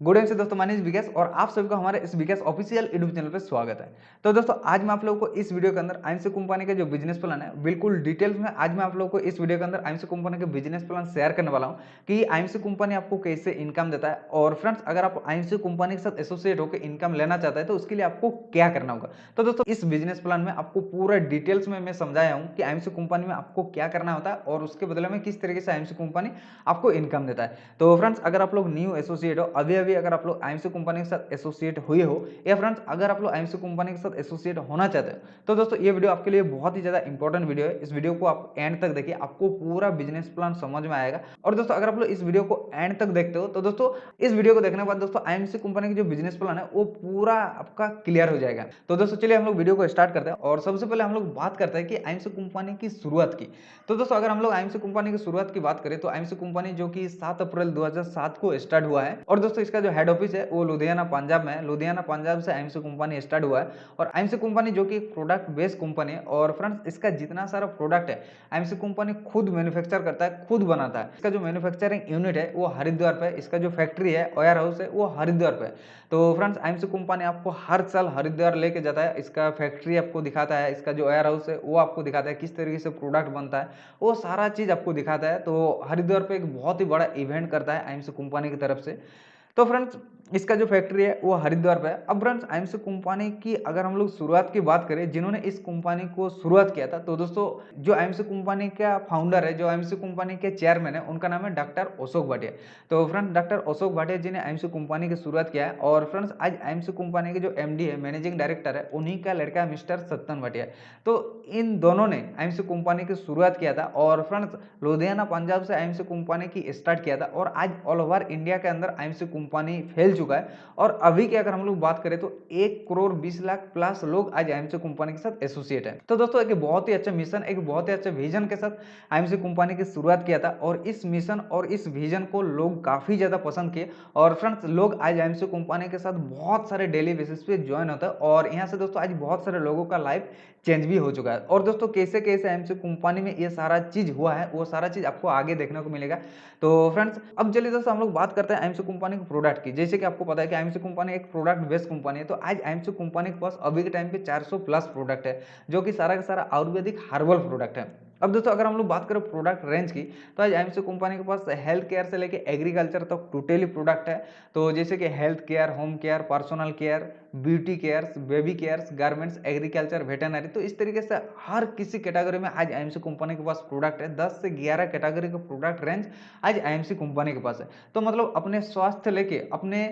Good evening दोस्तों, my name is विकास और आप सभी को हमारे इस विकास ऑफिशियल यूट्यूब चैनल पे स्वागत है। तो दोस्तों आज मैं आप लोगों को इस वीडियो के अंदर आईएमसी कंपनी का जो बिजनेस प्लान है बिल्कुल डिटेल्स में आज मैं आप लोगों को इस वीडियो के अंदर आईएमसी कंपनी के बिजनेस प्लान शेयर करने वाला हूं कि आईएमसी कंपनी आपको कैसे इनकम देता है। और फ्रेंड्स, अगर आप आईएमसी कंपनी के साथ एसोसिएट होकर इनकम लेना चाहते हैं तो उसके लिए आपको क्या करना होगा। तो दोस्तों इस बिजनेस प्लान में आपको पूरा डिटेल्स में मैं समझाया हूं कि आईएमसी कंपनी में आपको क्या करना होता है और उसके बदले में किस तरीके से आईएमसी कंपनी आपको इनकम देता है। तो फ्रेंड्स, अगर आप लोग न्यू एसोसिएट हो, अभी अभी अगर आप लोग आईएमसी कंपनी के साथ एसोसिएट हुए हो, या फ्रेंड्स अगर आप लोग आईएमसी कंपनी के साथ एसोसिएट होना चाहते हो, तो दोस्तों ये वीडियो आपके लिए बहुत ही ज्यादा इंपॉर्टेंट वीडियो है। इस वीडियो को आप एंड तक देखिए, आपको पूरा बिजनेस प्लान समझ में आएगा। और दोस्तों अगर आप लोग इस वीडियो को एंड तक देखते हो तो दोस्तों इस वीडियो को देखने के बाद दोस्तों आईएमसी कंपनी की जो बिजनेस प्लान है वो पूरा आपका क्लियर हो जाएगा। तो दोस्तों चलिए हम लोग वीडियो को स्टार्ट करते हैं और सबसे पहले हम लोग बात करते हैं कि आईएमसी कंपनी की शुरुआत की। तो दोस्तों अगर हम लोग आईएमसी कंपनी की शुरुआत की बात करें तो आईएमसी कंपनी जो कि 7 अप्रैल 2007 को स्टार्ट हुआ है और दोस्तों इसका जो हेड ऑफिस है वो लुधियाना पंजाब में है। लुधियाना पंजाब से आईएमसी कंपनी स्टार्ट हुआ है और आईएमसी कंपनी जो कि प्रोडक्ट बेस्ड कंपनी है। और फ्रेंड्स इसका जितना सारा प्रोडक्ट है आईएमसी कंपनी खुद मैन्युफैक्चर करता है, खुद बनाता है। इसका जो मैन्युफैक्चरिंग यूनिट है वो हरिद्वार पे, इसका जो फैक्ट्री है वेयर हाउस है वो हरिद्वार पे। तो फ्रेंड्स आईएमसी कंपनी आपको हर साल हरिद्वार लेके जाता है, इसका फैक्ट्री आपको दिखाता है, इसका जो वेयर हाउस है वो आपको दिखाता है, किस तरीके से प्रोडक्ट बनता है वो सारा चीज आपको दिखाता है। तो हरिद्वार पे एक बहुत ही बड़ा इवेंट करता है आईएमसी कंपनी की तरफ से। तो फ्रेंड्स इसका जो फैक्ट्री है वो हरिद्वार पे है। अब फ्रेंड्स आईएमसी कंपनी की अगर हम लोग शुरुआत की बात करें, जिन्होंने इस कंपनी को शुरुआत किया था, तो दोस्तों जो आईएमसी कंपनी का फाउंडर है, जो आईएमसी कंपनी के चेयरमैन है, उनका नाम है डॉक्टर अशोक भाटिया। तो फ्रेंड्स डॉक्टर अशोक भाटिया जी ने आईएमसी कंपनी की शुरुआत किया है। और फ्रेंड्स आज आईएमसी कंपनी के जो एमडी है, मैनेजिंग डायरेक्टर है, उन्हीं का लड़का है मिस्टर सत्तन भाटिया। तो इन दोनों ने आईएमसी कंपनी की शुरुआत किया था और फ्रेंड्स लुधियाना पंजाब से आईएमसी कंपनी की स्टार्ट किया था और आज ऑल ओवर इंडिया के अंदर आईएमसी कंपनी फैल चुका है। और अभी की अगर हम लोग बात करें तो 1 करोड़ 20 लाख प्लस लोग आज आईएमसी कंपनी के साथ एसोसिएट है। तो दोस्तों एक बहुत ही अच्छा मिशन, एक बहुत ही अच्छा विजन के साथ आईएमसी कंपनी की शुरुआत किया था और इस मिशन और इस विजन को लोग काफी ज्यादा पसंद किए। और फ्रेंड्स लोग आज आईएमसी कंपनी के साथ बहुत सारे डेली बेसिस पे ज्वाइन होता है और यहाँ से दोस्तों आज बहुत सारे लोगों का लाइफ चेंज भी हो चुका है। और दोस्तों कैसे कैसे आईएमसी कंपनी में ये सारा चीज हुआ है वो सारा चीज आपको आगे देखने को मिलेगा। तो फ्रेंड्स अब चलिए दोस्तों हम लोग बात करते हैं आईएमसी कंपनी के प्रोडक्ट की। जैसे कि आपको पता है कि आईएमसी कंपनी एक प्रोडक्ट बेस्ड कंपनी है, तो आज आईएमसी कंपनी के पास अभी के टाइम पे 400 प्लस प्रोडक्ट है, जो कि सारा का सारा आयुर्वेदिक हर्बल प्रोडक्ट है। अब दोस्तों अगर हम लोग बात करें प्रोडक्ट रेंज की, तो आज आईएमसी कंपनी के पास हेल्थ केयर से लेके एग्रीकल्चर तक टोटली प्रोडक्ट है। तो जैसे कि health care, home care, personal care, beauty cares, baby cares, garments, agriculture, veterinary, तो इस तरीके से हर किसी कैटेगरी में आज आईएमसी कंपनी के पास प्रोडक्ट है। 10 से 11 कैटेगरी का प्रोडक्ट रेंज आज आईएमसी कंपनी के पास है। तो मतलब अपने स्वास्थ्य लेके अपने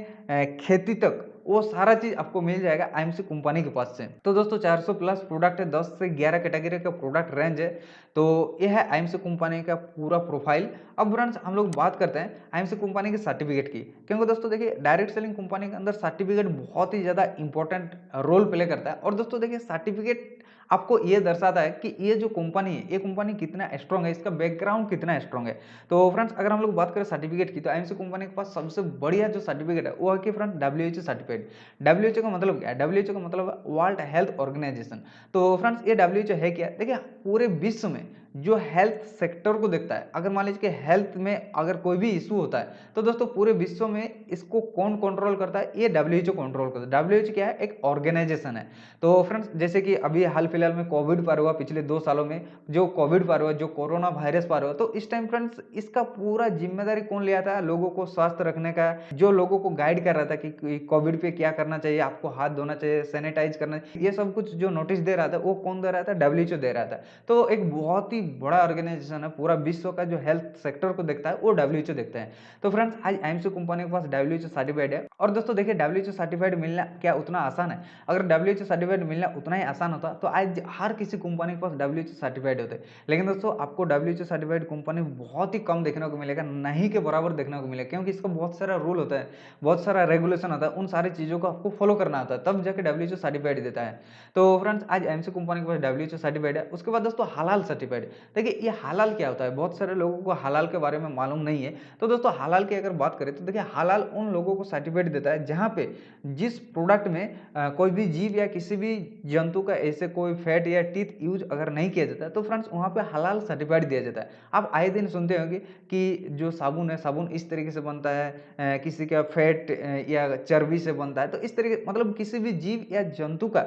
खेती तक वो सारा चीज आपको मिल जाएगा आईएमसी कंपनी के पास से। तो दोस्तों 400 प्लस प्रोडक्ट है, 10 से 11 कैटेगरी का प्रोडक्ट रेंज है। तो यह है आईएमसी कंपनी का पूरा प्रोफाइल। अब फ्रेंड्स हम लोग बात करते हैं आईएमसी कंपनी के सर्टिफिकेट की, क्योंकि दोस्तों देखिए डायरेक्ट सेलिंग कंपनी के अंदर सर्टिफिकेट बहुत ही ज्यादा इंपॉर्टेंट रोल प्ले करता है। और दोस्तों देखिए सर्टिफिकेट आपको ये दर्शाता है कि ये जो कंपनी है ये कंपनी कितना स्ट्रांग है, इसका बैकग्राउंड कितना स्ट्रांग है। तो फ्रेंड्स अगर हम लोग बात करें सर्टिफिकेट की, तो आईएमसी कंपनी के पास सबसे बढ़िया जो सर्टिफिकेट है वो है कि फ्रेंड डब्ल्यूएचओ सर्टिफाइड। डब्ल्यूएचओ का मतलब क्या है? डब्ल्यूएचओ का मतलब वर्ल्ड हेल्थ ऑर्गेनाइजेशन। तो फ्रेंड्स ये डब्ल्यूएचओ है क्या? देखिए पूरे विश्व में जो हेल्थ सेक्टर को देखता है, अगर मान लीजिए कि हेल्थ में अगर कोई भी इशू होता है तो दोस्तों पूरे विश्व में इसको कौन कंट्रोल करता है? ये डब्ल्यूएचओ कंट्रोल करता है। डब्ल्यूएचओ क्या है? एक ऑर्गेनाइजेशन है। तो फ्रेंड्स जैसे कि अभी हाल फिलहाल में कोविड पार हुआ, पिछले 2 सालों में जो कोविड पार हुआ, जो कोरोना वायरस पार हुआ, तो इस टाइम फ्रेंड्स इसका पूरा जिम्मेदारी कौन लिया था? लोगों को स्वस्थ रखने का, जो लोगों को गाइड कर रहा था कि कोविड पे क्या करना चाहिए, आपको हाथ धोना चाहिए, सैनिटाइज करना चाहिए, ये सब कुछ जो नोटिस दे रहा था वो कौन दे रहा था? डब्ल्यूएचओ दे रहा था। तो एक बहुत ही बड़ा ऑर्गेनाइजेशन है, पूरा विश्व का जो हेल्थ सेक्टर को देखता है वो डब्ल्यूएचओ देखता है। तो फ्रेंड्स आज आईएमसी कंपनी के पास डब्ल्यूएचओ सर्टिफाइड है। और दोस्तों देखिए डब्ल्यूएचओ सर्टिफाइड मिलना क्या उतना आसान है? अगर डब्ल्यूएचओ सर्टिफाइड मिलना उतना ही आसान होता तो आज हर किसी कंपनी के पास डब्ल्यूएचओ सर्टिफाइड होते। लेकिन दोस्तों आपको डब्ल्यूएचओ सर्टिफाइड कंपनी बहुत ही कम देखने को मिलेगा, नहीं के बराबर देखने को मिलेगा, क्योंकि इसका बहुत सारा रूल होता है, बहुत सारा रेगुलेशन होता है, उन सारी चीजों को आपको फॉलो करना होता है, तब जाके डब्ल्यूएचओ सर्टिफाइड देता है। तो फ्रेंड्स आज आईएमसी कंपनी के पास डब्ल्यूएचओ सर्टिफाइड है। उसके बाद दोस्तों हलाल सर्टिफाइड। देखिए ये हलाल क्या होता है, बहुत सारे लोगों को हलाल के बारे में मालूम नहीं है। तो दोस्तों हलाल की अगर बात करें तो देखिए हलाल उन लोगों को सर्टिफिकेट देता है जहाँ पे जिस प्रोडक्ट में कोई भी जीव या किसी भी जंतु का ऐसे कोई फैट या टीथ यूज अगर नहीं किया जाता है तो फ्रेंड्स वहाँ पे हलाल सर्टिफाइड दिया जाता है। आप आए दिन सुनते होंगे कि जो साबुन है, साबुन इस तरीके से बनता है, किसी का फैट या चर्बी से बनता है। तो इस तरीके मतलब किसी भी जीव या जंतु का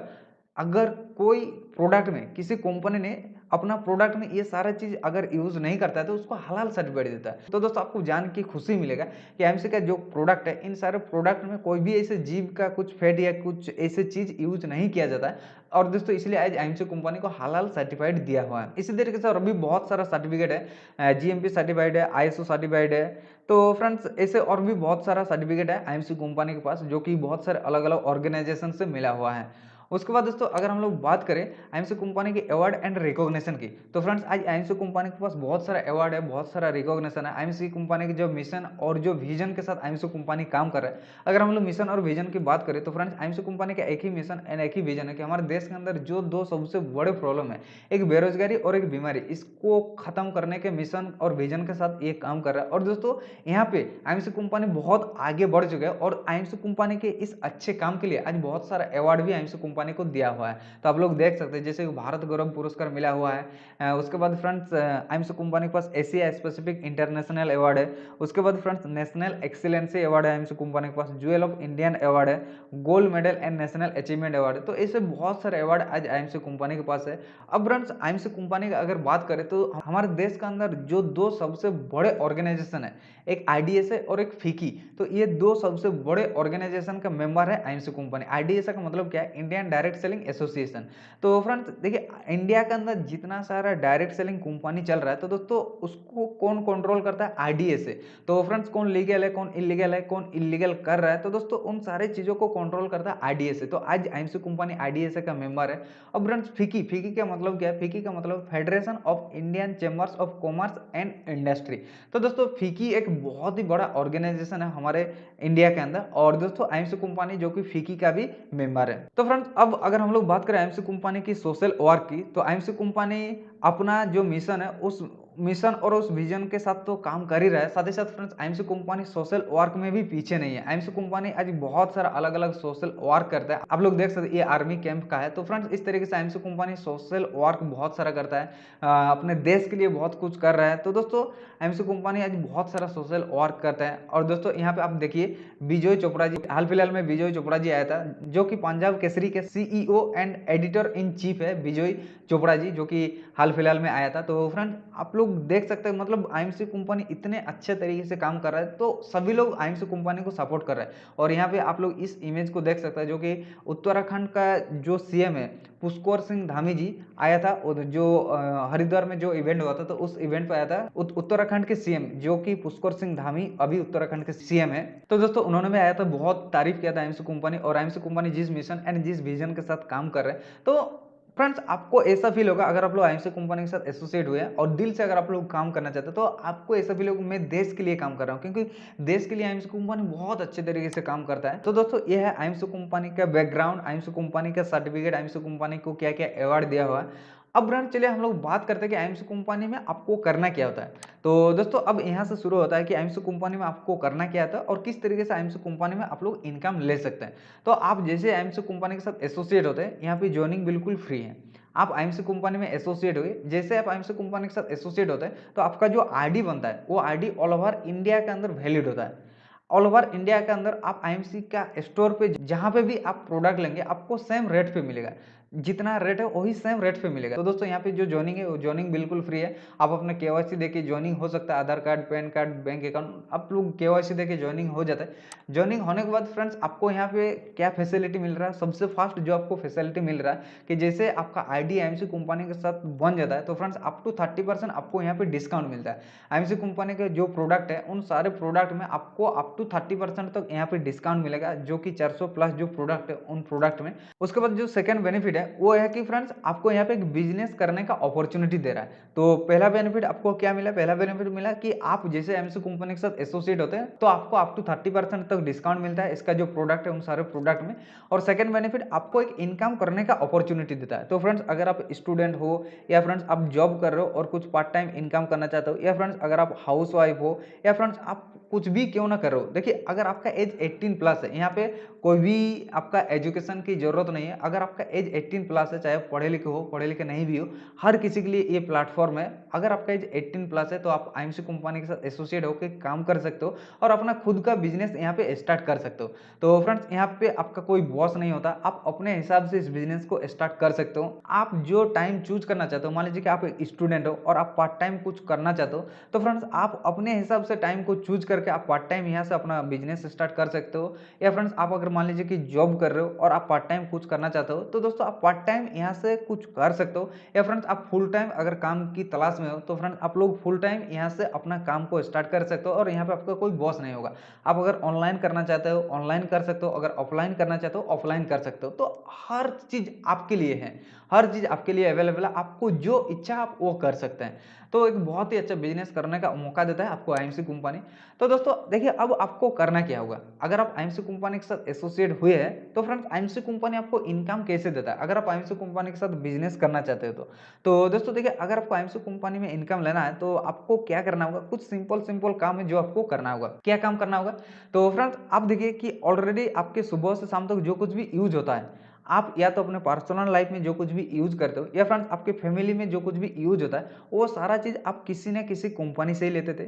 अगर कोई प्रोडक्ट में किसी कंपनी ने अपना प्रोडक्ट में ये सारा चीज अगर यूज नहीं करता है तो उसको हलाल सर्टिफिकेट देता है। तो दोस्तों आपको जान के खुशी मिलेगा कि एमसी का जो प्रोडक्ट है, इन सारे प्रोडक्ट में कोई भी ऐसे जीव का कुछ फैट या कुछ ऐसे चीज यूज नहीं किया जाता है। और दोस्तों इसलिए आज एमसी कंपनी को हलाल सर्टिफाइड दिया हुआ है। इसी तरीके से और भी बहुत सारा सर्टिफिकेट है, जीएमपी सर्टिफाइड है, आईएसओ सर्टिफाइड है। तो फ्रेंड्स ऐसे और भी बहुत सारा सर्टिफिकेट है आईएमसी कंपनी के पास जो कि बहुत सारे अलग अलग ऑर्गेनाइजेशन से मिला हुआ है। उसके बाद दोस्तों अगर हम लोग बात करें आईएमसी कंपनी के अवार्ड एंड रिकॉग्निशन की, तो फ्रेंड्स आज आईएमसी कंपनी के पास बहुत सारा अवार्ड है, बहुत सारा रिकॉग्निशन है। आईएमसी कंपनी के जो मिशन और जो विजन के साथ आईएमसी कंपनी काम कर रहा है, अगर हम लोग मिशन और विजन की बात करें तो फ्रेंड्स आईएमसी कंपनी का एक ही मिशन एंड एक ही विजन है कि हमारे देश के अंदर जो दो सबसे बड़े प्रॉब्लम है, एक बेरोजगारी और एक बीमारी, इसको खत्म करने के मिशन और विजन के साथ ये काम कर रहा है। और दोस्तों यहाँ पे आईएमसी कंपनी बहुत आगे बढ़ चुका है और आईएमसी कंपनी के इस अच्छे काम के लिए आज बहुत सारा अवार्ड भी आईएमसी कंपनी को दिया हुआ है। तो आप लोग देख सकते हैं जैसे भारत गौरव पुरस्कार मिला हुआ है। उसके बाद फ्रेंड्स आईएमसी कंपनी के पास एशिया स्पेसिफिक इंटरनेशनल अवार्ड है। उसके बाद फ्रेंड्स नेशनल एक्सीलेंसी अवार्ड है आईएमसी कंपनी के पास, ज्वेल ऑफ इंडियन अवार्ड है, gold medal and national achievement award है। तो ऐसे बहुत सारे अवार्ड आज आईएमसी कंपनी के पास है। अब फ्रेंड्स आईएमसी कंपनी का अगर बात करें तो हमारे देश के अंदर जो दो सबसे बड़े ऑर्गेनाइजेशन है, एक आईडीएसए और एक फीकी, तो ये दो सबसे बड़े ऑर्गेनाइजेशन का मेंबर है आईएमसी कंपनी। आईडीएसए का मतलब क्या है, इंडियन डायरेक्ट सेलिंग एसोसिएशन। तो फ्रेंड्स देखिए इंडिया के अंदर जितना सारा डायरेक्ट सेलिंग कंपनी चल रहा है तो दोस्तों उसको कौन कंट्रोल करता है, आईडीएसए। तो फ्रेंड्स कौन लीगल है, कौन इलीगल है, कौन इलीगल कर रहा है, तो दोस्तों उन सारे चीजों को कंट्रोल करता है आईडीएसए। तो आज आईएमसी कंपनी आईडीएसए का मेंबर है। अब फ्रेंड्स फीकी, फीकी का मतलब क्या है, फीकी का मतलब federation of Indian chambers of commerce and industry. तो दोस्तों फीकी एक बहुत ही बड़ा ऑर्गेनाइजेशन है हमारे इंडिया के अंदर और दोस्तों आईएमसी कंपनी जो कि फीकी का भी मेंबर है। तो फ्रेंड्स अब अगर हम लोग बात करें आईएमसी कंपनी की सोशल वर्क की, तो आईएमसी कंपनी अपना जो मिशन है उस मिशन और उस विजन के साथ तो काम कर ही रहा है, साथ ही साथ friends IMC company social work में भी पीछे नहीं है। आईएमसी कंपनी आज बहुत सारा अलग अलग सोशल वर्क करता है। आप लोग देख सकते हैं ये आर्मी कैंप का है। तो फ्रेंड्स इस तरीके से आईएमसी कंपनी सोशल वर्क बहुत सारा करता है, अपने देश के लिए बहुत कुछ कर रहा है। तो दोस्तों आईएमसी कंपनी आज बहुत सारा सोशल वर्क करता है। और दोस्तों यहाँ पे आप देखिए विजय चोपड़ा जी, हाल फिलहाल में विजय चोपड़ा जी आया था जो कि पंजाब केसरी के CEO and editor in chief है विजय चोपड़ा जी, जो कि हाल फिलहाल में आया था। तो फ्रेंड आप लोग देख सकते हैं मतलब आईएमसी कंपनी इतने अच्छे तरीके से काम कर रहा है तो सभी लोग आईएमसी कंपनी को सपोर्ट कर रहे हैं। और यहाँ पे आप लोग इस इमेज को देख सकते हैं जो कि उत्तराखंड का जो सीएम है पुष्कर सिंह धामी जी आया था, और जो हरिद्वार में जो इवेंट हुआ था तो उस इवेंट पे आया था उत्तराखंड के सीएम जो कि पुष्कर सिंह धामी अभी उत्तराखंड के सीएम है। तो दोस्तों उन्होंने भी आया था, बहुत तारीफ किया था आईएमसी कंपनी और आईएमसी कंपनी जिस मिशन एंड जिस विजन के साथ काम कर रहे हैं। तो फ्रेंड्स आपको ऐसा फील होगा अगर आप लोग आईएमसी कंपनी के साथ एसोसिएट हुए हैं और दिल से अगर आप लोग काम करना चाहते हैं तो आपको ऐसा फील होगा मैं देश के लिए काम कर रहा हूं, क्योंकि देश के लिए आईएमसी कंपनी बहुत अच्छे तरीके से काम करता है। तो दोस्तों ये है आईएमसी कंपनी का बैकग्राउंड, आईएमसी कंपनी का सर्टिफिकेट, आईएमसी कंपनी को क्या क्या अवार्ड दिया हुआ है। अब ब्रांड चलिए हम लोग बात करते हैं कि आईएमसी कंपनी में आपको करना क्या होता है। तो दोस्तों अब यहाँ से शुरू होता है कि आईएमसी कंपनी में आपको करना क्या होता है और किस तरीके से आईएमसी कंपनी में आप लोग इनकम ले सकते हैं। तो आप जैसे आईएमसी कंपनी के साथ एसोसिएट होते हैं, यहाँ पे ज्वाइनिंग बिल्कुल फ्री है। आप आईएमसी कंपनी में एसोसिएट हुए, जैसे आप आईएमसी कंपनी के साथ एसोसिएट होते हैं तो आपका जो आईडी बनता है वो आईडी ऑल ओवर इंडिया के अंदर वैलिड होता है। ऑल ओवर इंडिया के अंदर आप आईएमसी का स्टोर पे जहां पे भी आप प्रोडक्ट लेंगे आपको सेम रेट पे मिलेगा, जितना रेट है वही सेम रेट पे मिलेगा। तो दोस्तों यहाँ पे जो ज्वाइनिंग है वो ज्वाइनिंग बिल्कुल फ्री है। आप अपना केवाईसी देके ज्वाइनिंग हो सकता है, Aadhaar card, PAN card, bank account, आप लोग केवाईसी देके ज्वाइनिंग हो जाता है। ज्वाइनिंग होने के बाद फ्रेंड्स आपको यहाँ पे क्या फैसिलिटी मिल रहा है, सबसे फास्ट जो आपको फैसिलिटी मिल रहा है कि जैसे आपका आईडी आईएमसी कंपनी के साथ बन जाता है तो फ्रेंड्स अप टू 30% आपको यहाँ पे डिस्काउंट मिलता है। आईएमसी कंपनी के जो प्रोडक्ट है उन सारे प्रोडक्ट में आपको अप टू 30% तक यहाँ पे डिस्काउंट मिलेगा, जो कि 400 प्लस जो प्रोडक्ट है उन प्रोडक्ट में। उसके बाद जो सेकंड बेनिफिट है है वो है कि फ्रेंड्स आपको यहाँ पे एक बिजनेस करने का अपॉर्चुनिटी दे रहा है। तो पहला बेनिफिट आपको क्या मिला, पहला बेनिफिट मिला कि आप जैसे एमसी कंपनी के साथ एसोसिएट होते हैं तो आपको अप टू 30% तक डिस्काउंट मिलता है इसका जो प्रोडक्ट है उन सारे प्रोडक्ट में। और सेकंड बेनिफिट आपको एक इनकम करने का अपॉर्चुनिटी देता है। तो फ्रेंड्स अगर आप स्टूडेंट हो या फ्रेंड्स आप जॉब कर रहे हो और कुछ पार्ट टाइम इनकम करना चाहते हो, या फ्रेंड्स अगर आप हाउस वाइफ हो, या फ्रेंड्स आप कुछ भी क्यों ना कर रहे हो, देखिए अगर आपका एज 18 प्लस है, यहाँ पे कोई भी आपका एजुकेशन की जरूरत नहीं है। अगर आपका एज 18 प्लस है, चाहे पढ़े लिखे हो पढ़े लिखे नहीं भी हो, हर किसी के लिए ये प्लेटफॉर्म है। अगर आपका एज 18 प्लस है तो आप आईएमसी कंपनी के साथ एसोसिएट होकर काम कर सकते हो और अपना खुद का बिजनेस यहाँ पे स्टार्ट कर सकते हो। तो फ्रेंड्स यहाँ पे आपका कोई बॉस नहीं होता, आप अपने हिसाब से इस बिजनेस को स्टार्ट कर सकते हो। आप जो टाइम चूज करना चाहते हो, मान लीजिए कि आप एक स्टूडेंट हो और आप पार्ट टाइम कुछ करना चाहते हो, तो फ्रेंड्स आप अपने हिसाब से टाइम को चूज करके आप पार्ट टाइम यहाँ से अपना बिजनेस स्टार्ट कर सकते हो। या फ्रेंड्स आप अगर मान लीजिए कि जॉब कर रहे हो और आप पार्ट टाइम कुछ करना चाहते हो, तो दोस्तों आप पार्ट टाइम यहाँ से कुछ कर सकते हो। या फ्रेंड्स आप फुल टाइम अगर काम की तलाश में हो तो फ्रेंड्स आप लोग फुल टाइम यहाँ से अपना काम को स्टार्ट कर सकते हो और यहाँ पे आपका कोई बॉस नहीं होगा। आप अगर ऑनलाइन करना चाहते हो ऑनलाइन कर सकते हो, अगर ऑफलाइन करना चाहते हो ऑफलाइन कर सकते हो। तो हर चीज आपके लिए है, हर चीज आपके लिए अवेलेबल है, आपको जो इच्छा आप वो कर सकते हैं। तो एक बहुत ही अच्छा बिजनेस करने का मौका देता है आपको आईएमसी कंपनी। तो दोस्तों देखिए अब आपको करना क्या होगा, अगर आप आईएमसी कंपनी के साथ एसोसिएट हुए हैं तो फ्रेंड्स आईएमसी कंपनी आपको इनकम कैसे देता है, अगर आप आईएमसी कंपनी के साथ बिजनेस करना चाहते हो तो दोस्तों देखिए अगर आपको आईएमसी कंपनी में इनकम लेना है तो आपको क्या करना होगा, कुछ सिंपल सिंपल काम है जो आपको करना होगा। क्या काम करना होगा, तो फ्रेंड्स आप देखिए कि ऑलरेडी आपके सुबह से शाम तक जो कुछ भी यूज होता है, आप या तो अपने पर्सनल लाइफ में जो कुछ भी यूज करते हो या फ्रेंड्स आपके फैमिली में जो कुछ भी यूज होता है, वो सारा चीज आप किसी न किसी कंपनी से ही लेते थे।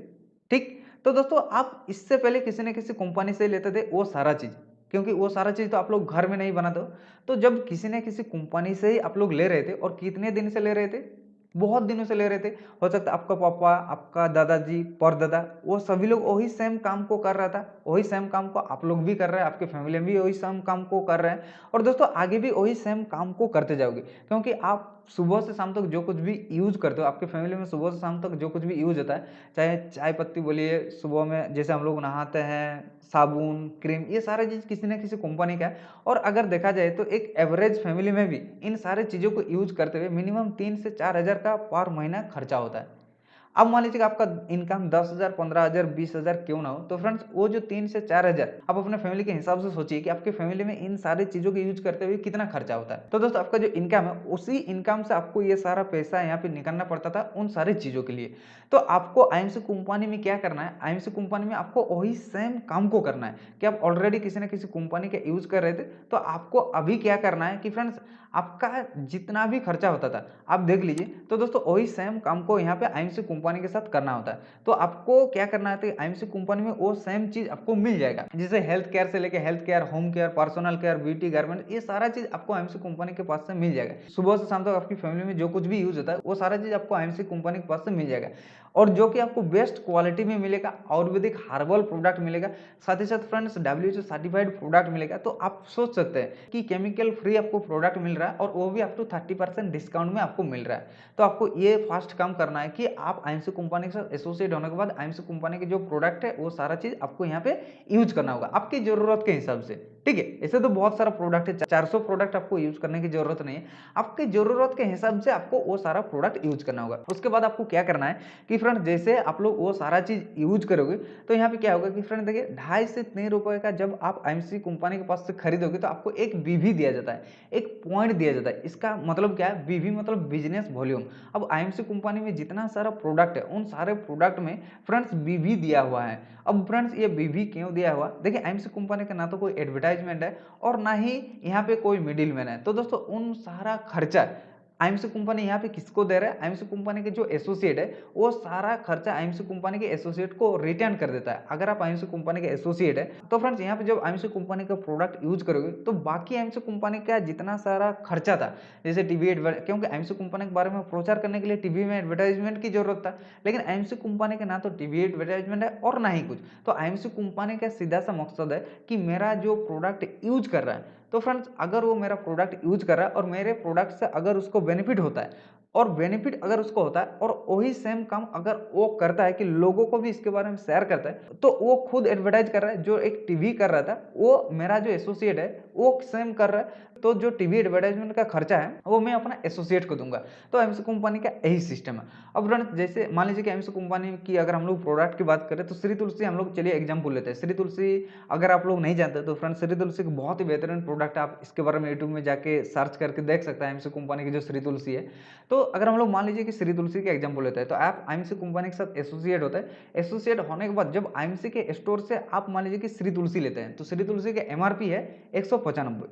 ठीक, तो दोस्तों आप इससे पहले किसी न किसी कंपनी से लेते थे वो सारा चीज, क्योंकि वो सारा चीज तो आप लोग घर में नहीं बनाते हो। तो जब किसी न किसी कंपनी से ही आप लोग ले रहे थे, और कितने दिन से ले रहे थे, बहुत दिनों से ले रहे थे। हो सकता है आपका पापा, आपका दादाजी, परदादा, वो सभी लोग वही सेम काम को कर रहा था, वही सेम काम को आप लोग भी कर रहे हैं, आपके फैमिली में भी वही सेम काम को कर रहे हैं। और दोस्तों आगे भी वही सेम काम को करते जाओगे, क्योंकि आप सुबह से शाम तक जो कुछ भी यूज करते हो, आपके फैमिली में सुबह से शाम तक जो कुछ भी यूज होता है, चाहे चाय पत्ती बोलिए, सुबह में जैसे हम लोग नहाते हैं, साबुन, क्रीम, ये सारा चीज किसी न किसी कंपनी का है। और अगर देखा जाए तो एक एवरेज फैमिली में भी इन सारे चीजों को यूज करते हुए मिनिमम 3 से 4 हज़ार का पर महीना खर्चा होता है। अब मान लीजिए कि आपका इनकम 10,000, 15,000, 20,000 क्यों ना हो, तो फ्रेंड्स वो जो 3 से 4 हज़ार आप अपने फैमिली के हिसाब से सोचिए कि आपके फैमिली में इन सारी चीजों के यूज करते हुए कितना खर्चा होता है। तो दोस्तों आपका जो इनकम है उसी इनकम से आपको ये सारा पैसा यहाँ पे निकालना पड़ता था उन सारी चीजों के लिए। तो आपको आईएमसी कंपनी में क्या करना है, आईएमसी कंपनी में आपको वही सेम काम को करना है कि आप ऑलरेडी किसी न किसी कंपनी के यूज कर रहे थे, तो आपको अभी क्या करना है कि फ्रेंड्स आपका जितना भी खर्चा होता था आप देख लीजिए, तो दोस्तों वही सेम काम को यहाँ पे आईएमसी कंपनी के साथ करना होता है। तो आपको क्या करना है, तो आईएमसी कंपनी में वो सेम चीज आपको मिल जाएगा, जैसे हेल्थ केयर से लेके health care, home care, personal care, beauty, garment, ये सारा चीज आपको आईएमसी कंपनी के पास से मिल जाएगा। सुबह से शाम तक आपकी फैमिली में जो कुछ भी यूज होता है वो सारा चीज आपको आईएमसी कंपनी के पास से मिल जाएगा, और जो कि आपको बेस्ट क्वालिटी में मिलेगा, आयुर्वेदिक हर्बल प्रोडक्ट मिलेगा, साथ ही साथ फ्रेंड्स डब्ल्यूएचओ सर्टिफाइड प्रोडक्ट मिलेगा। तो आप सोच सकते हैं कि केमिकल फ्री आपको प्रोडक्ट मिल रहा है और वो भी अप टू 30% डिस्काउंट में आपको मिल रहा है। तो आपको ये फास्ट काम करना है कि आप आईएमसी कंपनी के साथ एसोसिएट होने के बाद आईएमसी कंपनी के जो प्रोडक्ट है वो सारा चीज आपको यहाँ पे यूज करना होगा आपकी जरूरत के हिसाब से। ठीक है, ऐसे तो बहुत सारा प्रोडक्ट है, 400 प्रोडक्ट आपको यूज करने की जरूरत नहीं है, आपकी जरूरत के हिसाब से आपको वो सारा प्रोडक्ट यूज करना होगा। उसके बाद आपको क्या करना है कि फ्रेंड जैसे आप लोग वो सारा चीज यूज करोगे, तो यहाँ पे क्या होगा कि फ्रेंड देखिए 2.5 से 3 रुपए का जब आप आईएमसी कंपनी के पास से खरीदोगे तो आपको एक बीवी दिया जाता है, एक पॉइंट दिया जाता है। इसका मतलब क्या है, बीवी मतलब बिजनेस वॉल्यूम। अब आईएमसी कंपनी में जितना सारा प्रोडक्ट है उन सारे प्रोडक्ट में फ्रेंड्स बीवी दिया हुआ है। अब फ्रेंड्स ये बीवी क्यों दिया हुआ, देखिए आईएमसी कंपनी का ना तो कोई एडवर्टाइजमेंट है और ना ही यहाँ पे कोई मिडिल मैन है। तो दोस्तों उन सारा खर्चा आईएमसी कंपनी यहाँ पे किसको दे रहा है, आईएमसी कंपनी के जो एसोसिएट है वो सारा खर्चा आईएमसी कंपनी के एसोसिएट को रिटर्न कर देता है। अगर आप आईएमसी कंपनी के एसोसिएट है तो फ्रेंड्स यहाँ पे जब आईएमसी कंपनी का प्रोडक्ट यूज करोगे तो बाकी आईएमसी कंपनी का जितना सारा खर्चा था, जैसे टीवी एडवर्ट, क्योंकि आईएमसी कंपनी के बारे में प्रचार करने के लिए टीवी में एडवर्टाइजमेंट की जरूरत था, लेकिन आईएमसी कंपनी का ना तो टीवी एडवर्टाइजमेंट है और ना ही कुछ। तो आईएमसी कंपनी का सीधा सा मकसद है कि मेरा जो प्रोडक्ट यूज कर रहा है, तो फ्रेंड्स अगर वो मेरा प्रोडक्ट यूज कर रहा है और मेरे प्रोडक्ट से अगर उसको बेनिफिट होता है और बेनिफिट अगर उसको होता है और वही सेम काम अगर वो करता है कि लोगों को भी इसके बारे में शेयर करता है, तो वो खुद एडवर्टाइज कर रहा है। जो एक टीवी कर रहा था, वो मेरा जो एसोसिएट है वो सेम कर रहा है, तो जो टीवी एडवर्टाइजमेंट का खर्चा है वो मैं अपना एसोसिएट को दूंगा। तो एमसी कंपनी का यही सिस्टम है। अब फ्रेंड्स जैसे मान लीजिए कि एमसी कंपनी की अगर हम लोग प्रोडक्ट की बात करें, तो श्री तुलसी हम लोग चलिए एग्जाम्पल लेते हैं। श्री तुलसी अगर आप लोग नहीं जानते तो फ्रेंड्स श्री तुलसी की बहुत ही बेहतरीन प्रोडक्ट, आप इसके बारे में यूट्यूब में जाके सर्च करके देख सकते हैं एमसी कंपनी की जो श्री तुलसी है। तो अगर हम लोग मान लीजिए कि श्री तुलसी का एग्जाम्पल लेते हैं, तो आप आईएमसी कंपनी के साथ एसोसिएट होता है। एसोसिएट होने के बाद जब आईएमसी के स्टोर से आप मान लीजिए कि श्री तुलसी लेते हैं, तो श्री तुलसी का एमआरपी है 195,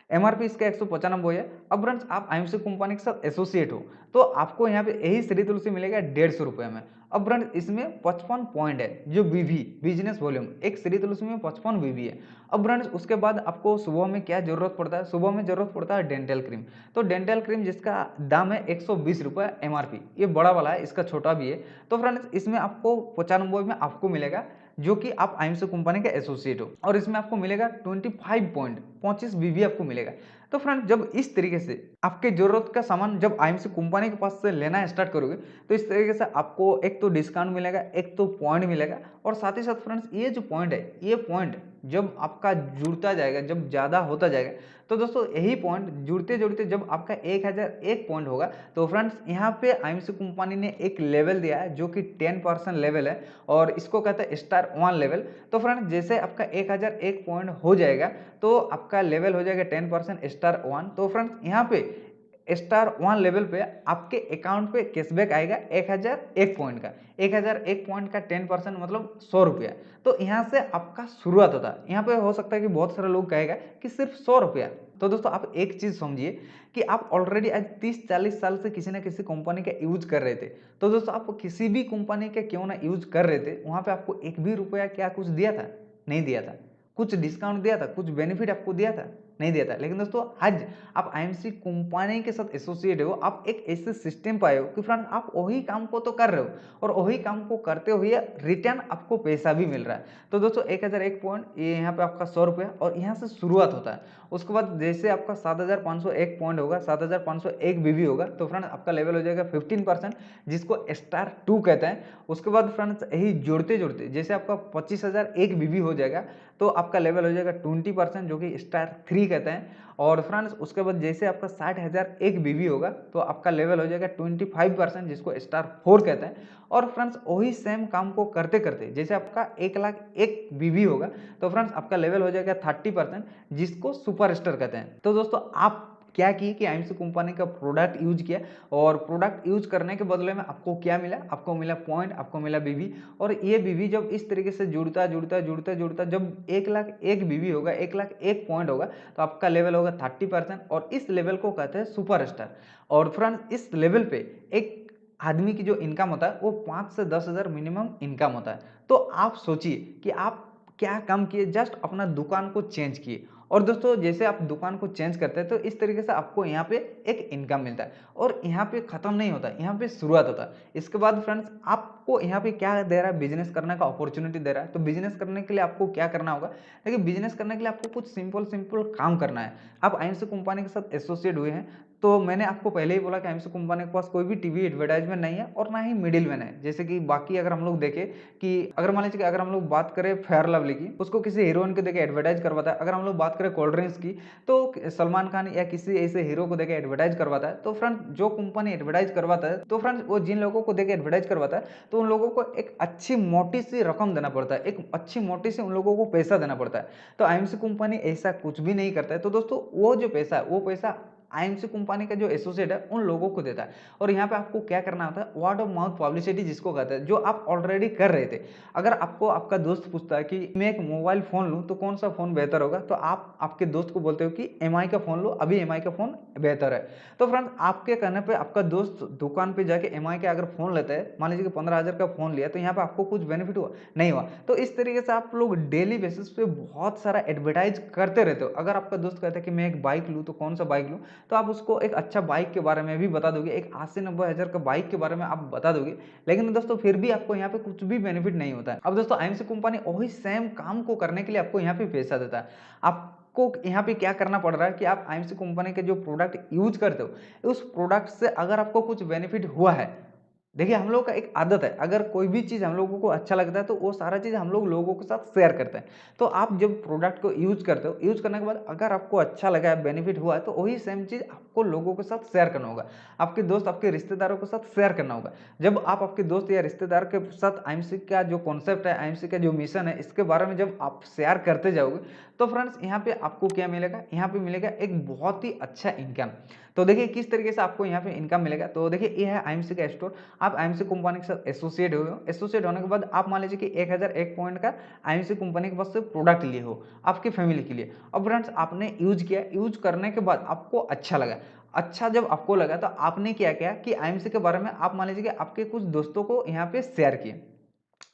एमआरपी इसका 195 है। अब फ्रेंड्स आप आईएमसी कंपनी के साथ एसोसिएट हो, तो आपको यहाँ पे यही श्री तुलसी मिलेगा 150 रुपये में। अब फ्रेंड्स इसमें 55 पॉइंट है, जो बीवी बिजनेस वॉल्यूम, एक श्री तुलसी में 55 बीवी है। अब फ्रेंड्स उसके बाद आपको सुबह में क्या जरूरत पड़ता है, सुबह में जरूरत पड़ता है डेंटल क्रीम। तो डेंटल क्रीम जिसका दाम है 120 रुपये एमआरपी, ये बड़ा वाला है, इसका छोटा भी है। तो फ्रेंड्स इसमें आपको 95 में आपको मिलेगा, जो कि आप आईएमसी कंपनी के एसोसिएट हो, और इसमें आपको मिलेगा 25 पॉइंट, 25 बीवी आपको मिलेगा। तो फ्रेंड जब इस तरीके से आपके जरूरत का सामान जब आईएमसी कंपनी के पास से लेना स्टार्ट करोगे, तो इस तरीके से आपको एक तो डिस्काउंट मिलेगा, एक तो पॉइंट मिलेगा, और साथ ही साथ फ्रेंड्स ये जो पॉइंट है, ये पॉइंट जब आपका जुड़ता जाएगा, जब ज़्यादा होता जाएगा, तो दोस्तों यही पॉइंट जुड़ते जुड़ते जब आपका 1001 पॉइंट होगा, तो फ्रेंड्स यहाँ पे आईएमसी कंपनी ने एक लेवल दिया है जो कि 10% लेवल है, और इसको कहते हैं स्टार 1 लेवल। तो फ्रेंड्स जैसे आपका 1001 पॉइंट हो जाएगा, तो आपका लेवल हो जाएगा 10% स्टार 1। तो फ्रेंड्स यहाँ पे स्टार 1 लेवल पे आपके अकाउंट पे कैशबैक आएगा 1001 पॉइंट का, 1001 पॉइंट का 10% मतलब 100 रुपया। तो यहाँ से आपका शुरुआत होता है। यहाँ पे हो सकता है कि बहुत सारे लोग कहेगा कि सिर्फ 100 रुपया। तो दोस्तों आप एक चीज समझिए कि आप ऑलरेडी आज 30-40 साल से किसी ना किसी कंपनी का यूज कर रहे थे। तो दोस्तों आप किसी भी कंपनी का क्यों ना यूज कर रहे थे, वहां पे आपको एक भी रुपया क्या कुछ दिया था? नहीं दिया था। कुछ डिस्काउंट दिया था, कुछ बेनिफिट आपको दिया था? नहीं दिया था। लेकिन दोस्तों आज आप आईएमसी कंपनी के साथ एसोसिएट हो, आप एक ऐसे सिस्टम पाए हो कि फ्रेंड आप वही काम को तो कर रहे हो, और वही काम को करते हुए रिटर्न आपको पैसा भी मिल रहा है। तो दोस्तों 1001 पॉइंट, ये यहाँ पे आपका 100 रुपया, और यहाँ से शुरुआत होता है। उसके बाद जैसे आपका 7501 पॉइंट होगा, 7501 बीबी होगा, तो फ्रेंड आपका लेवल हो जाएगा 15%, जिसको स्टार 2 कहते हैं। उसके बाद फ्रेंड्स यही जोड़ते जोड़ते जैसे आपका 25,001 बीबी हो जाएगा, तो आपका लेवल हो जाएगा 20%, जो कि स्टार 3 कहते हैं। और फ्रेंड्स उसके बाद जैसे आपका 60,001 बीबी होगा, तो आपका लेवल हो जाएगा 25%, जिसको स्टार 4 कहते हैं। और फ्रेंड्स वही सेम काम को करते करते जैसे आपका 1,01 बीबी होगा, तो फ्रेंड्स आपका लेवल हो जाएगा 30%, जिसको सुपर स्टार कहते हैं। तो दोस्तों आप क्या किए कि आईएमसी कंपनी का प्रोडक्ट यूज किया, और प्रोडक्ट यूज करने के बदले में आपको क्या मिला? आपको मिला पॉइंट, आपको मिला बीवी। और ये बीवी जब इस तरीके से जुड़ता जुड़ता जुड़ता जुड़ता जब 1,01 बीवी होगा, 1,01 पॉइंट होगा, तो आपका लेवल होगा 30%, और इस लेवल को कहते हैं सुपर स्टार। और फ्रेंड्स इस लेवल पे एक आदमी की जो इनकम होता है वो 5 से 10,000 मिनिमम इनकम होता है। तो आप सोचिए कि आप क्या काम किए, जस्ट अपना दुकान को चेंज किए। और दोस्तों जैसे आप दुकान को चेंज करते हैं, तो इस तरीके से आपको यहाँ पे एक इनकम मिलता है, और यहाँ पे खत्म नहीं होता, यहाँ पे शुरुआत होता है। इसके बाद फ्रेंड्स आपको यहाँ पे क्या दे रहा है? बिजनेस करने का अपॉर्चुनिटी दे रहा है। तो बिजनेस करने के लिए आपको क्या करना होगा? देखिए बिजनेस करने के लिए आपको कुछ सिंपल सिंपल काम करना है। आप आईएमसी कंपनी के साथ एसोसिएट हुए हैं, तो मैंने आपको पहले ही बोला कि आईएमसी कंपनी के पास कोई भी टीवी एडवर्टाइजमेंट नहीं है, और ना ही मिडिल मैन है। जैसे कि बाकी अगर हम लोग देखें कि अगर मान लीजिए कि अगर हम लोग बात करें फेयर लवली की, उसको किसी हीरोइन को देके एडवर्टाइज करवाता है। अगर हम लोग बात करें कोल्ड ड्रिंक्स की, तो सलमान खान या किसी ऐसे हीरो को देके एडवर्टाइज करवाता है। तो फ्रेंड जो कंपनी एडवर्टाइज करवाता है, तो फ्रेंड वो जिन लोगों को देके एडवर्टाइज करवाता है, तो उन लोगों को एक अच्छी मोटी सी रकम देना पड़ता है, एक अच्छी मोटी सी उन लोगों को पैसा देना पड़ता है। तो आईएमसी कंपनी ऐसा कुछ भी नहीं करता है। तो दोस्तों वो जो पैसा है, वो पैसा आईएमसी कंपनी का जो एसोसिएट है उन लोगों को देता है। और यहाँ पे आपको क्या करना होता है? वर्ड ऑफ माउथ पब्लिसिटी जिसको कहते हैं, जो आप ऑलरेडी कर रहे थे। अगर आपको आपका दोस्त पूछता है कि मैं एक मोबाइल फोन लूँ तो कौन सा फोन बेहतर होगा, तो आप आपके दोस्त को बोलते हो कि एमआई का फोन लो, अभी एमआई का फोन बेहतर है। तो फ्रेंड आपके कहने पे आपका दोस्त दुकान पे जाके एमआई का अगर फोन लेता है, मान लीजिए कि 15,000 का फोन लिया, तो यहाँ पे आपको कुछ बेनिफिट हुआ? नहीं हुआ। तो इस तरीके से आप लोग डेली बेसिस पे बहुत सारा एडवर्टाइज करते रहते हो। अगर आपका दोस्त कहता है कि मैं एक बाइक लूँ तो कौन सा बाइक लूँ, तो आप उसको एक अच्छा बाइक के बारे में भी बता दोगे, एक 80-90 हज़ार का बाइक के बारे में आप बता दोगे, लेकिन दोस्तों फिर भी आपको यहाँ पे कुछ भी बेनिफिट नहीं होता है। अब दोस्तों आईएमसी कंपनी वही सेम काम को करने के लिए आपको यहाँ पे पैसा देता है। आपको यहाँ पे क्या करना पड़ रहा है कि आप आईएमसी कंपनी के जो प्रोडक्ट यूज करते हो, उस प्रोडक्ट से अगर आपको कुछ बेनिफिट हुआ है, देखिए हम लोग का एक आदत है, अगर कोई भी चीज़ हम लोगों को अच्छा लगता है तो वो सारा चीज़ हम लोग लोगों के साथ शेयर करते हैं। तो आप जब प्रोडक्ट को यूज़ करते हो, यूज़ करने के बाद अगर आपको अच्छा लगा है, बेनिफिट हुआ है, तो वही सेम चीज़ आपको लोगों के साथ शेयर करना होगा। आपके दोस्त, आपके रिश्तेदारों के साथ शेयर करना होगा। जब आप आपके दोस्त या रिश्तेदार के साथ आईएमसी का जो कॉन्सेप्ट है, आईएमसी का जो मिशन है, इसके बारे में जब आप शेयर करते जाओगे, तो फ्रेंड्स यहाँ पे आपको क्या मिलेगा, यहाँ पे मिलेगा एक बहुत ही अच्छा इनकम। तो देखिए किस तरीके से आपको यहाँ पे इनकम मिलेगा। तो देखिए ये है आईएमसी का स्टोर। आप आईएमसी कंपनी के साथ एसोसिएट हुए हो, एसोसिएट होने के बाद आप मान लीजिए कि 1001 पॉइंट का आईएमसी कंपनी के पास से प्रोडक्ट लिए हो आपकी फैमिली के लिए। अब फ्रेंड्स आपने यूज किया, यूज करने के बाद आपको अच्छा लगा। अच्छा जब आपको लगा तो आपने क्या किया कि आईएमसी के बारे में आप मान लीजिए कि आपके कुछ दोस्तों को यहाँ पे शेयर किए।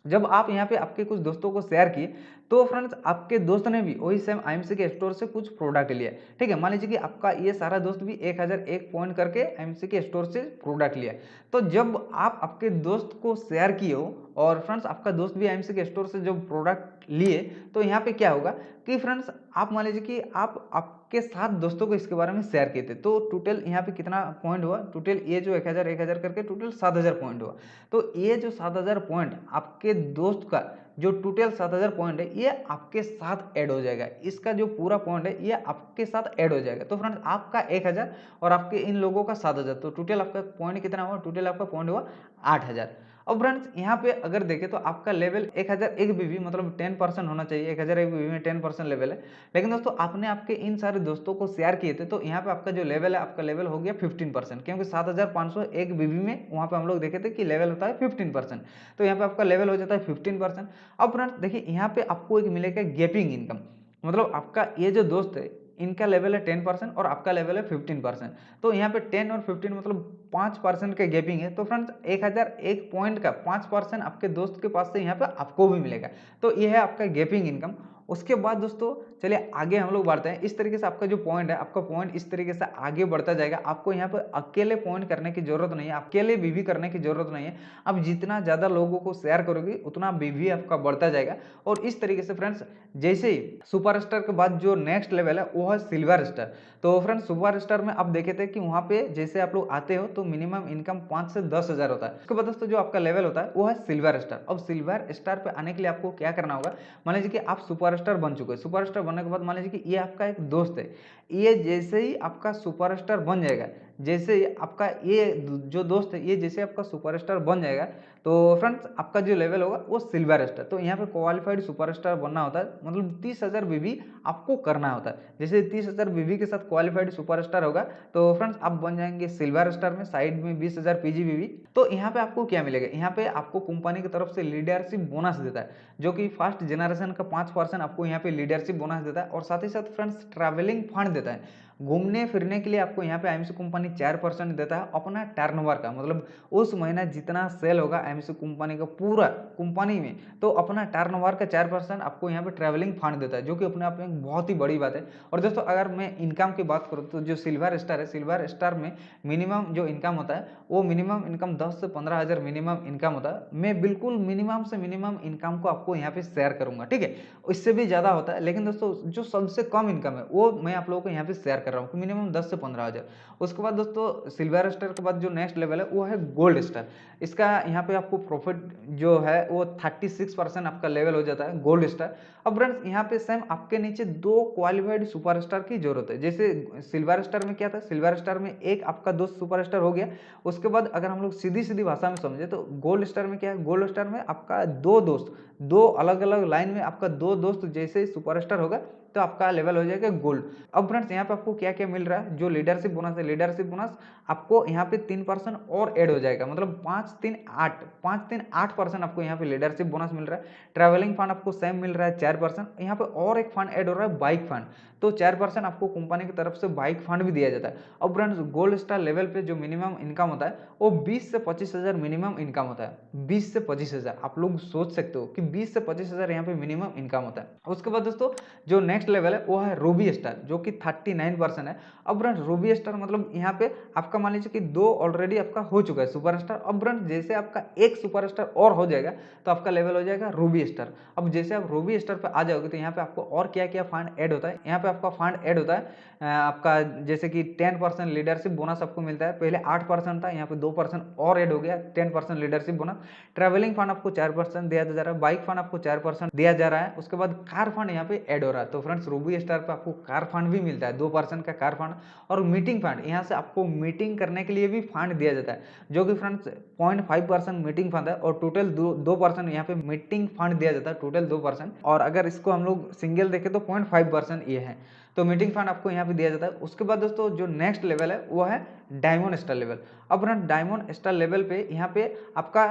जब आप यहाँ पे आपके कुछ दोस्तों को शेयर किए, तो फ्रेंड्स आपके दोस्त ने भी वही सेम आईएमसी के स्टोर से कुछ प्रोडक्ट लिया। ठीक है, मान लीजिए कि आपका ये सारा दोस्त भी 1001 पॉइंट करके आईएमसी के स्टोर से प्रोडक्ट लिया। तो जब आप आपके दोस्त को शेयर किए हो और फ्रेंड्स आपका दोस्त भी आईएमसी के स्टोर से जब प्रोडक्ट लिए, तो यहाँ पे क्या होगा कि फ्रेंड्स आप मान लीजिए कि आप आपके 7 दोस्तों को इसके बारे में शेयर किए थे, तो टोटल यहाँ पे कितना पॉइंट हुआ, टोटल ये जो 1000 करके टोटल 7000 पॉइंट हुआ। तो ये जो 7000 पॉइंट आपके दोस्त का जो टोटल 7000 पॉइंट है, ये आपके साथ ऐड हो जाएगा। इसका जो पूरा पॉइंट है ये आपके साथ ऐड हो जाएगा। तो फ्रेंड्स आपका 1000 और आपके इन लोगों का 7000, तो टोटल आपका पॉइंट कितना हुआ, टोटल आपका पॉइंट हुआ 8000। अब फ्रेंड्स यहाँ पे अगर देखें तो आपका लेवल 1001 बीवी मतलब 10% होना चाहिए, 1001 बीवी में 10% लेवल है। लेकिन दोस्तों आपने आपके इन सारे दोस्तों को शेयर किए थे, तो यहाँ पे आपका जो लेवल है, आपका लेवल हो गया 15%, क्योंकि 7501 बीवी में वहाँ पे हम लोग देखे थे कि लेवल होता है 15%, तो यहाँ पे आपका लेवल हो जाता है 15%। अब फ्रेंड्स देखिए यहाँ पे आपको एक मिलेगा गैपिंग इनकम, मतलब आपका ये जो दोस्त है इनका लेवल है 10% और आपका लेवल है 15%, तो यहाँ पे 10 और 15 मतलब 5% का गैपिंग है। तो फ्रेंड्स 1001 पॉइंट का 5% आपके दोस्त के पास से यहाँ पे आपको भी मिलेगा। तो ये है आपका गैपिंग इनकम। उसके बाद दोस्तों चलिए आगे हम लोग बढ़ते हैं। इस तरीके से आपका जो पॉइंट है, आपका पॉइंट इस तरीके से आगे बढ़ता जाएगा। आपको यहाँ पर अकेले पॉइंट करने की जरूरत नहीं है, अकेले बीवी करने की जरूरत नहीं है। आप जितना ज़्यादा लोगों को शेयर करोगे उतना बीवी आपका बढ़ता जाएगा। और इस तरीके से फ्रेंड्स जैसे ही सुपरस्टार के बाद जो नेक्स्ट लेवल है वो है सिल्वर स्टार। तो फ्रेंड्स सुपर स्टार में आप देखे थे कि वहाँ पे जैसे आप लोग आते हो तो मिनिमम इनकम 5 से 10 हज़ार होता है। उसके बाद दोस्तों जो आपका लेवल होता है वो है सिल्वर स्टार। अब सिल्वर स्टार पे आने के लिए आपको क्या करना होगा, मान लीजिए कि आप सुपर स्टार बन चुके हैं। सुपर स्टार बनने के बाद मान लीजिए कि ये आपका एक दोस्त है, ये जैसे ही आपका सुपर स्टार बन जाएगा, जैसे ही आपका ये जो दोस्त है ये जैसे आपका सुपर स्टार बन जाएगा, तो फ्रेंड्स आपका जो लेवल होगा वो सिल्वर स्टार। तो यहाँ पे क्वालिफाइड सुपर स्टार बनना होता है, मतलब 30,000 बीवी आपको करना होता है। जैसे 30,000 बीवी के साथ क्वालिफाइड सुपर स्टार होगा तो फ्रेंड्स आप बन जाएंगे सिल्वर स्टार में, साइड में 20,000 पीजी बीवी। तो यहाँ पे आपको क्या मिलेगा, यहाँ पे आपको कंपनी की तरफ से लीडरशिप बोनस देता है, जो कि फर्स्ट जनरेशन का 5% आपको यहाँ पे लीडरशिप बोनस देता है। और साथ ही साथ फ्रेंड्स ट्रैवलिंग फंड देता है, घूमने फिरने के लिए आपको यहाँ पे आईएमसी कंपनी 4% देता है अपना टर्नओवर का, मतलब उस महीना जितना सेल होगा आईएमसी कंपनी का पूरा कंपनी में, तो अपना टर्नओवर का 4% आपको यहाँ पे ट्रैवलिंग फंड देता है, जो कि अपने आप में बहुत ही बड़ी बात है। और दोस्तों अगर मैं इनकम की बात करूँ तो जो सिल्वर स्टार है, सिल्वर स्टार में मिनिमम जो इनकम होता है वो मिनिमम इनकम 10 से 15 हज़ार मिनिमम इनकम होता है। मैं बिल्कुल मिनिमम से मिनिमम इनकम को आपको यहाँ पे शेयर करूंगा, ठीक है, इससे भी ज़्यादा होता है, लेकिन दोस्तों जो सबसे कम इनकम है वो मैं आप लोगों को यहाँ पे शेयर कर रहा हूँ कि मिनिमम 10 से 15 हज़ार। उसके बाद दोस्तों सिल्वर स्टार के बाद जो नेक्स्ट लेवल है वो है गोल्ड स्टार। इसका यहाँ पे आपको प्रॉफिट जो है वो 36% आपका लेवल हो जाता है गोल्ड स्टार। अब फ्रेंड्स यहाँ पे सेम आपके नीचे 2 क्वालिफाइड सुपरस्टार की जरूरत है। जैसे सिल्वर स्टार में क्या था, सिल्वर स्टार में एक आपका दोस्त सुपरस्टार हो गया। उसके बाद अगर हम लोग सीधी सीधी भाषा में समझे तो गोल्ड स्टार में क्या है, गोल्ड स्टार में आपका 2 दोस्त, 2 अलग अलग लाइन में आपका 2 दोस्त जैसे सुपरस्टार होगा तो आपका लेवल हो जाएगा गोल्ड। अब फ्रेंड्स यहाँ पे आपको क्या क्या मिल रहा है, जो लीडरशिप बोनस है, लीडरशिप लीडरशिप बोनस आपको यहाँ पे 3% और ऐड हो जाएगा, मतलब 5-3-8% आपको यहाँ पे लीडरशिप बोनस मिल रहा है। ट्रैवलिंग फंड आपको सेम मिल रहा है 4%। यहाँ पे और एक फंड ऐड हो रहा है बाइक फंड, तो 4% आपको कंपनी की तरफ से बाइक फंड भी दिया जाता है। अब फ्रेंड्स गोल्ड स्टार लेवल पे जो मिनिमम इनकम होता है वो 20 से 25 हज़ार मिनिमम इनकम होता है। 20 से 25 हज़ार आप लोग सोच सकते हो कि 20 से 25 हज़ार यहाँ पे मिनिमम इनकम होता है। उसके बाद दोस्तों जो नेक्स्ट लेवल है वो है रूबी स्टार, जो कि 39% है। अब फ्रेंड्स रूबी स्टार मतलब यहाँ पे आपका मान लीजिए कि 2 ऑलरेडी आपका हो चुका है सुपरस्टार। अब फ्रेंड्स जैसे आपका एक सुपरस्टार और हो जाएगा तो आपका लेवल हो जाएगा रूबी स्टार। अब जैसे आप रूबी स्टार पे आ जाओगे तो यहाँ पे आपको और क्या क्या फंड ऐड होता है। यहाँ पे आपका फंड ऐड होता है आपका जैसे कि 10% लीडरशिप बोनस आपको मिलता है। पहले 8% था, यहाँ पे 2% और ऐड हो गया, 10% लीडरशिप बोनस। ट्रैवलिंग फंड आपको 4% दिया जा रहा है, बाइक फंड आपको 4% दिया जा रहा है। उसके बाद कार फंड यहाँ पे ऐड हो रहा है। तो फ्रेंड्स रूबी स्टार पे आपको कार फंड भी मिलता है, 2% का कार फंड। और मीटिंग फंड, यहाँ से आपको मीटिंग करने के लिए भी फंड दिया जाता है, जो कि फ्रेंड्स 0.5% मीटिंग फंड है और टोटल 2% यहाँ पे मीटिंग फंड दिया जाता है, टोटल 2%। और अगर इसको हम लोग सिंगल देखें तो 0.5% ये है, तो मीटिंग फंड आपको यहाँ पे दिया जाता है। उसके बाद दोस्तों जो नेक्स्ट लेवल है वो है डायमंड स्टार लेवल। अब ना डायमंड स्टार लेवल पे यहाँ पे आपका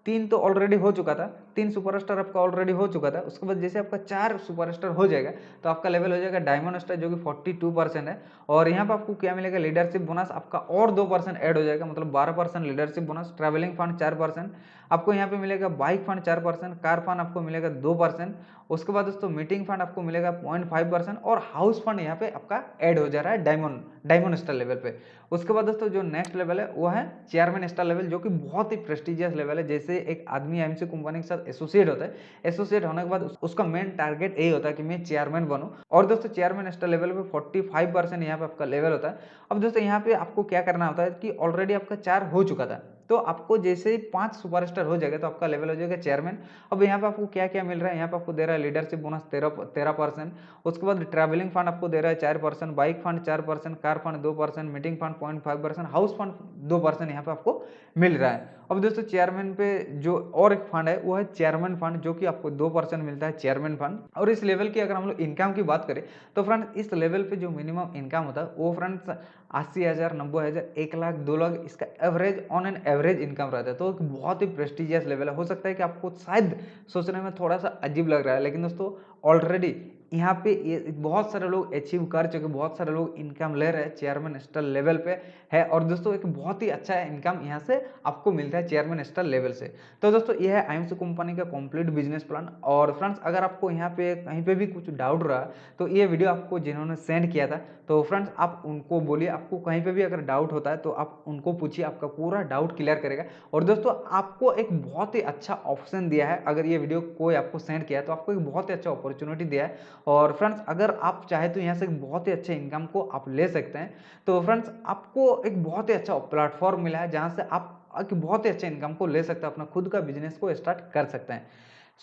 3 तो ऑलरेडी हो चुका था, 3 सुपरस्टार आपका ऑलरेडी हो चुका था। उसके बाद जैसे आपका 4 सुपरस्टार हो जाएगा तो आपका लेवल हो जाएगा डायमंड स्टार, जो कि 42% है। और यहाँ पे आपको क्या मिलेगा, लीडरशिप बोनस आपका और 2% ऐड हो जाएगा, मतलब 12% लीडरशिप बोनस। ट्रैवलिंग फंड 4% आपको यहाँ पे मिलेगा, बाइक फंड 4%, कार फंड आपको मिलेगा 2%। उसके बाद दोस्तों मीटिंग फंड आपको मिलेगा 0.5% और हाउस फंड यहाँ पे आपका ऐड हो जा रहा है डायमंड स्टार लेवल पे। उसके बाद दोस्तों जो नेक्स्ट लेवल है वो है चेयरमैन स्टार लेवल, जो कि बहुत ही प्रेस्टिजियस लेवल है। जैसे एक आदमी एमसी कंपनी के साथ एसोसिएट होता है, एसोसिएट होने के बाद उसका मेन टारगेट यही होता है कि मैं चेयरमैन बनूं। और दोस्तों चेयरमैन स्टार लेवल पे 45% यहाँ पे आपका लेवल होता है। अब दोस्तों यहाँ पे आपको क्या करना होता है कि ऑलरेडी आपका 4 हो चुका था, तो आपको जैसे ही 5 सुपरस्टार हो जाएगा तो आपका लेवल हो जाएगा चेयरमैन। अब यहाँ पे आपको क्या क्या मिल रहा है, यहाँ पे आपको दे रहा है लीडरशिप बोनस 13%। उसके बाद ट्रैवलिंग फंड आपको दे रहा है 4%, bike fund 4%, car fund 2%, meeting fund 0.5%, house fund 2% यहाँ पे आपको मिल रहा है। अब दोस्तों चेयरमैन पे जो और एक फंड है वो है चेयरमैन फंड, जो कि आपको 2% मिलता है चेयरमैन फंड। और इस लेवल की अगर हम लोग इनकम की बात करें तो फ्रेंड्स इस लेवल पे जो मिनिमम इनकम होता है वो फ्रेंड्स 80,000, 90,000, 1 लाख, 2 लाख इसका average on an average income रहता है। तो एक बहुत ही प्रेस्टिजियस लेवल है। हो सकता है कि आपको शायद सोचने में थोड़ा सा अजीब लग रहा है, लेकिन दोस्तों ऑलरेडी यहाँ पे ये बहुत सारे लोग अचीव कर चुके, बहुत सारे लोग इनकम ले रहे हैं, चेयरमैन स्टार लेवल पे है। और दोस्तों एक बहुत ही अच्छा इनकम यहाँ से आपको मिलता है चेयरमैन स्टार लेवल से। तो दोस्तों ये है आईएमसी कंपनी का कंप्लीट बिजनेस प्लान। और फ्रेंड्स अगर आपको यहाँ पे कहीं पे भी कुछ डाउट रहा तो ये वीडियो आपको जिन्होंने सेंड किया था तो फ्रेंड्स आप उनको बोलिए, आपको कहीं पे भी अगर डाउट होता है तो आप उनको पूछिए, आपका पूरा डाउट क्लियर करेगा। और दोस्तों आपको एक बहुत ही अच्छा ऑप्शन दिया है, अगर ये वीडियो कोई आपको सेंड किया है तो आपको एक बहुत ही अच्छा अपॉर्चुनिटी दिया है। और फ्रेंड्स अगर आप चाहे तो यहाँ से बहुत ही अच्छे इनकम को आप ले सकते हैं। तो फ्रेंड्स आपको एक बहुत ही अच्छा प्लेटफॉर्म मिला है जहाँ से आप एक बहुत ही अच्छे इनकम को ले सकते हैं, अपना खुद का बिजनेस को स्टार्ट कर सकते हैं।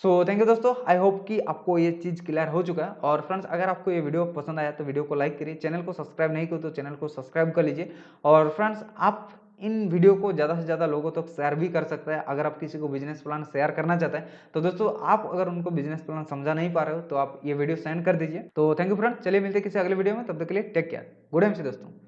सो थैंक यू दोस्तों, आई होप कि आपको ये चीज़ क्लियर हो चुका है। और फ्रेंड्स अगर आपको ये वीडियो पसंद आया तो वीडियो को लाइक करिए, चैनल को सब्सक्राइब नहीं किया तो चैनल को सब्सक्राइब कर लीजिए। और फ्रेंड्स आप इन वीडियो को ज़्यादा से ज़्यादा लोगों तक शेयर भी कर सकते हैं। अगर आप किसी को बिजनेस प्लान शेयर करना चाहते हैं तो दोस्तों आप अगर उनको बिजनेस प्लान समझा नहीं पा रहे हो तो आप ये वीडियो सेंड कर दीजिए। तो थैंक यू फ्रेंड्स, चलिए मिलते हैं किसी अगले वीडियो में, तब तक के लिए टेक केयर, गुड एम सी दोस्तों।